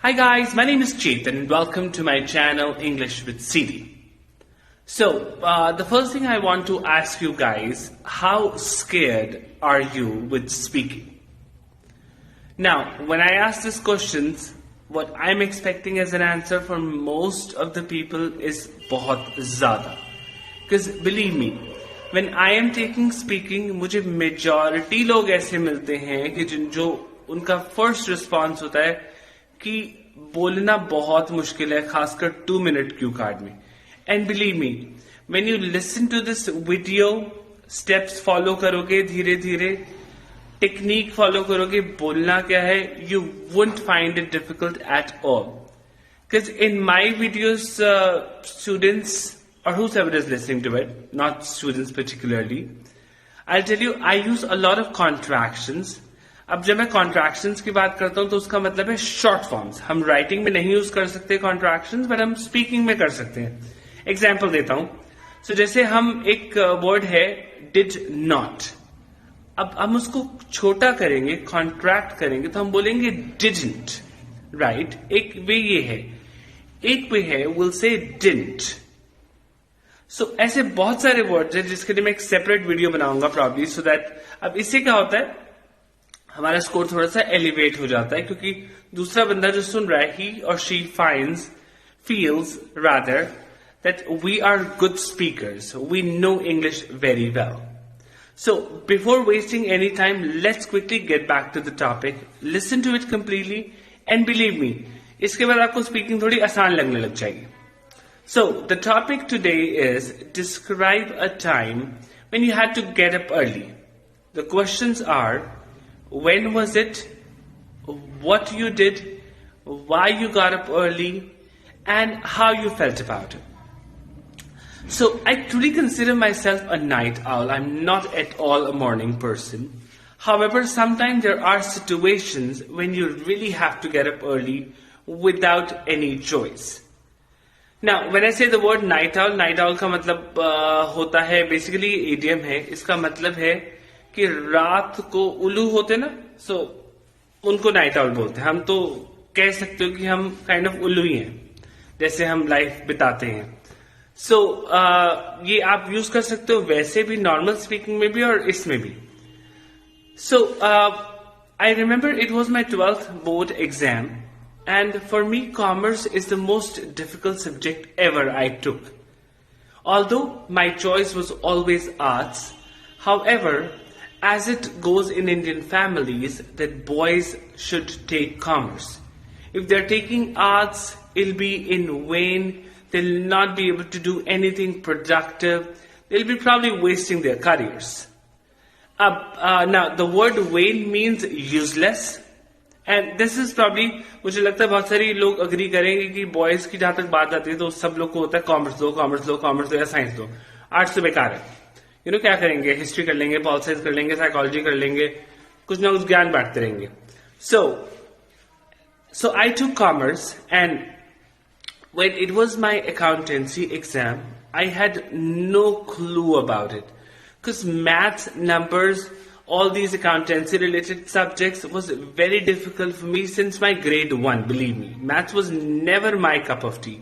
Hi guys, my name is Chetan and welcome to my channel English with CD. So, the first thing I want to ask you guys, how scared are you with speaking? Now, when I ask these questions, what I'm expecting as an answer from most of the people is बहुत ज़्यादा. Because believe me, when I am taking speaking, मुझे majority लोग ऐसे मिलते हैं कि जो उनका first response होता है कि बोलना बहुत मुश्किल है, खासकर 2-minute क्यू कार्ड में. And believe me, when you listen to this video, steps follow करोगे, धीरे धीरे टेक्निक फॉलो करोगे, बोलना क्या है, you wouldn't find it difficult at all. Because in my videos students or whoever is listening to it, not students particularly, I'll tell you, I use a lot of contractions. अब जब मैं contractions की बात करता हूं तो उसका मतलब है शॉर्ट फॉर्म्स. हम राइटिंग में नहीं यूज कर सकते कॉन्ट्रैक्शंस, बट हम स्पीकिंग में कर सकते हैं. एग्जाम्पल देता हूं. सो जैसे हम एक वर्ड है डिड नॉट, अब हम उसको छोटा करेंगे, कॉन्ट्रैक्ट करेंगे, तो हम बोलेंगे डिडंट. राइट, एक वे ये है. एक वे है विल से डिडंट. सो ऐसे बहुत सारे वर्ड्स हैं जिसके लिए मैं एक सेपरेट वीडियो बनाऊंगा प्रॉब्ली, सो दैट अब इससे क्या होता है, हमारा स्कोर थोड़ा सा एलिवेट हो जाता है, क्योंकि दूसरा बंदा जो सुन रहा है, ही और she feels rather that we are good speakers. We know English very well. So before wasting any time, let's quickly get back to the topic. Listen to it completely and believe me, इसके बाद आपको speaking थोड़ी आसान लगने लग जाएगी. So the topic today is describe a time when you had to get up early. The questions are: when was it, what you did, why you got up early, and how you felt about it. So I truly consider myself a night owl. I'm not at all a morning person. However, sometimes there are situations when you really have to get up early without any choice. Now, when I say the word night owl का मतलब होता है, basically idiom है. इसका मतलब है कि रात को उल्लू होते ना, सो उनको नाइट आउल बोलते हैं. हम तो कह सकते हो कि हम काइंड ऑफ उल्लू ही हैं, जैसे हम लाइफ बिताते हैं. सो ये आप यूज कर सकते हो वैसे भी, नॉर्मल स्पीकिंग में भी और इसमें भी. So I remember it was my 12th board exam, and for me commerce is the most difficult subject ever I took. Although my choice was always arts, however, as it goes in Indian families, that boys should take commerce. If they're taking arts, it'll be in vain. They'll not be able to do anything productive. They'll be probably wasting their careers. Now, the word vain means useless. And this is probably, मुझे लगता है बहुत सारी लोग agree करेंगे कि boys की जहां तक बात आती है तो सब लोग को होता है कॉमर्स लो या साइंस लो, आर्ट्स तो बेकार है. क्या करेंगे, हिस्ट्री कर लेंगे, पॉल साइंस कर लेंगे, साइकोलॉजी कर लेंगे, कुछ ना कुछ ज्ञान बांटते रहेंगे. So I took commerce, and when it was my accountancy exam, I had no clue about it, because maths, numbers, all these accountancy related subjects was very difficult for me since my grade 1. Believe me, maths was never my cup of tea.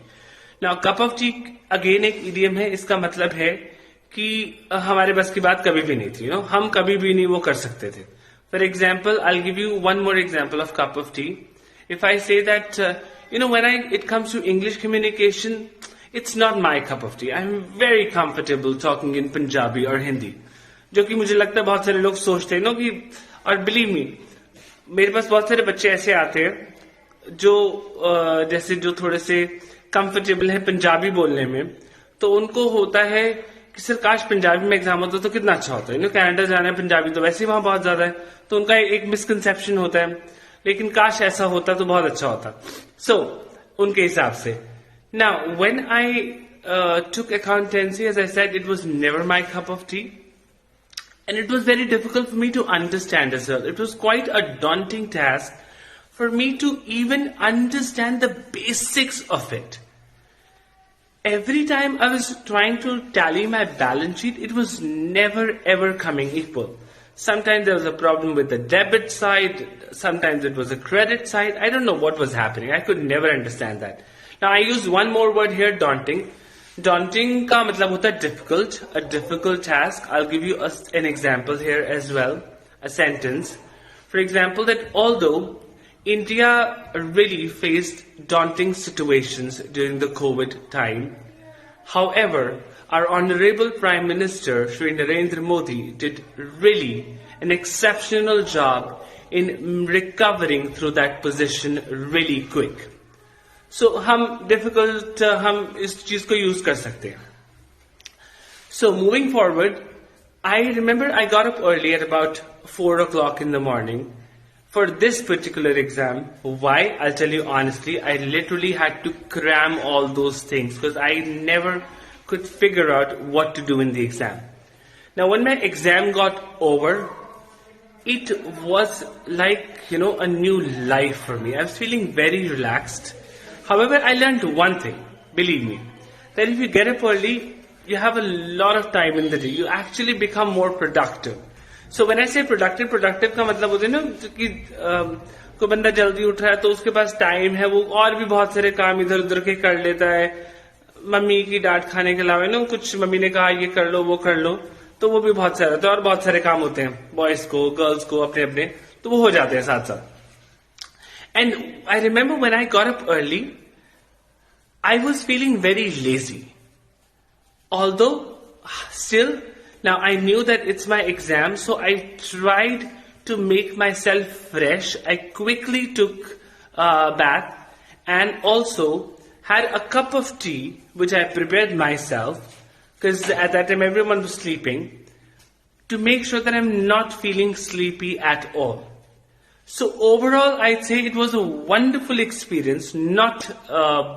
Now cup of tea again एक idiom है. इसका मतलब है कि हमारे बस की बात कभी भी नहीं थी. हम कभी भी नहीं वो कर सकते थे. For example, I give you one more example of cup of tea. If I say that when it comes to English communication, it's not my cup of tea. I am very comfortable talking in Punjabi और हिंदी, जो कि मुझे लगता है बहुत सारे लोग सोचते हैं कि, और बिलीव मी, मेरे पास बहुत सारे बच्चे ऐसे आते हैं जो जैसे जो थोड़े से कंफर्टेबल है पंजाबी बोलने में, तो उनको होता है कि सर काश पंजाबी में एग्जाम होता तो कितना अच्छा होता है. कनाडा जाना है, पंजाबी तो वैसे ही वहां बहुत ज्यादा है, तो उनका एक मिसकंसेप्शन होता है, लेकिन काश ऐसा होता तो बहुत अच्छा होता. सो उनके हिसाब से. Now when I took accountancy, as I said, it was never my cup of tea, and it was very difficult for me to understand as well. It was quite a daunting task for me to even understand the basics of it. Every time I was trying to tally my balance sheet, it was never ever coming equal. Sometimes there was a problem with the debit side. Sometimes it was a credit side. I don't know what was happening. I could never understand that. Now I use one more word here, daunting. Daunting का मतलब होता है difficult, a difficult task. I'll give you an example here as well, a sentence. For example, that although India really faced daunting situations during the COVID time, however, our Honorable Prime Minister, Shri Narendra Modi, did really an exceptional job in recovering through that position really quick. So हम difficult हम इस चीज को use कर सकते हैं. So moving forward, I remember I got up early at about 4 o'clock in the morning for this particular exam. Why? I'll tell you honestly, I literally had to cram all those things because I never could figure out what to do in the exam. Now when my exam got over, it was like, a new life for me. I was feeling very relaxed. However, I learned one thing, believe me, that if you get up early, you have a lot of time in the day. You actually become more productive. So when I say productive का मतलब होता है ना कि कोई बंदा जल्दी उठ रहा है तो उसके पास टाइम है, वो और भी बहुत सारे काम इधर उधर के कर लेता है. मम्मी की डांट खाने के अलावा ना कुछ मम्मी ने कहा ये कर लो वो कर लो, तो वो भी बहुत सारा होता है और बहुत सारे काम होते हैं बॉयज को गर्ल्स को अपने अपने, तो वो हो जाते हैं साथ साथ. And I remember when I got up early, I was feeling very lazy. Although, still, now I knew that it's my exam, so I tried to make myself fresh. I quickly took a bath and also had a cup of tea, which I prepared myself, because at that time everyone was sleeping, to make sure that I'm not feeling sleepy at all. So overall, I'd say it was a wonderful experience, not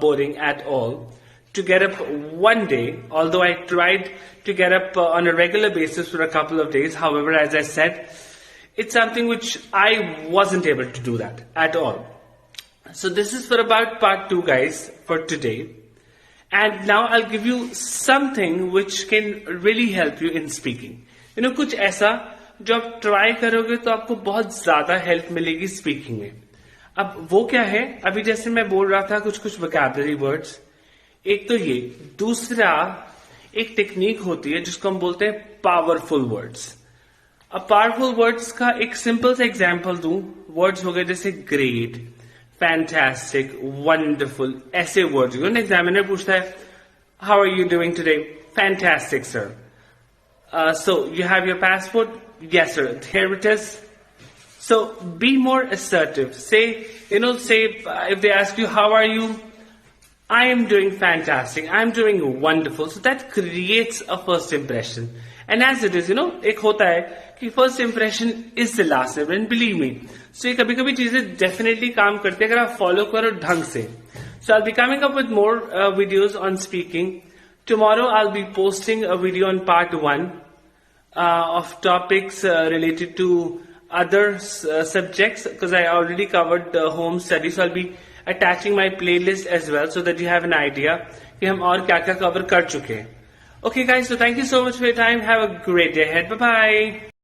boring at all, to get up one day, although I tried to get up on a regular basis for a couple of days. However, as I said, it's something which I wasn't able to do that at all. So this is for about part 2, guys, for today. And now I'll give you something which can really help you in speaking. कुछ ऐसा जो आप try करोगे तो आपको बहुत ज्यादा help मिलेगी स्पीकिंग में. अब वो क्या है, अभी जैसे मैं बोल रहा था कुछ वोकैबुलरी वर्ड्स, एक तो ये, दूसरा एक टेक्निक होती है जिसको हम बोलते हैं पावरफुल वर्ड्स. अब पावरफुल वर्ड्स का एक सिंपल सा एग्जांपल दूं, वर्ड्स हो गए जैसे ग्रेट, फैंटास्टिक, वंडरफुल, ऐसे वर्ड्स. एग्जामिनर पूछता है how are you doing today? Fantastic sir. So you have your passport? Yes, sir. Here it is. So be more assertive. Say if they ask you, how are you? I am doing fantastic. I'm doing wonderful. So that creates a first impression. And as it is, एक होता है कि first impression is the last step. And believe me, so ये कभी-कभी चीजें definitely काम करती है अगर आप follow करो ढंग से. So I'll be coming up with more videos on speaking. Tomorrow I'll be posting a video on part 1 of topics related to other subjects, because I already covered the home study. So I'll be attaching my playlist as well so that you have an idea कि हम और क्या क्या cover कर चुके हैं. Okay guys, so thank you so much for your time. Have a great day ahead. Bye bye.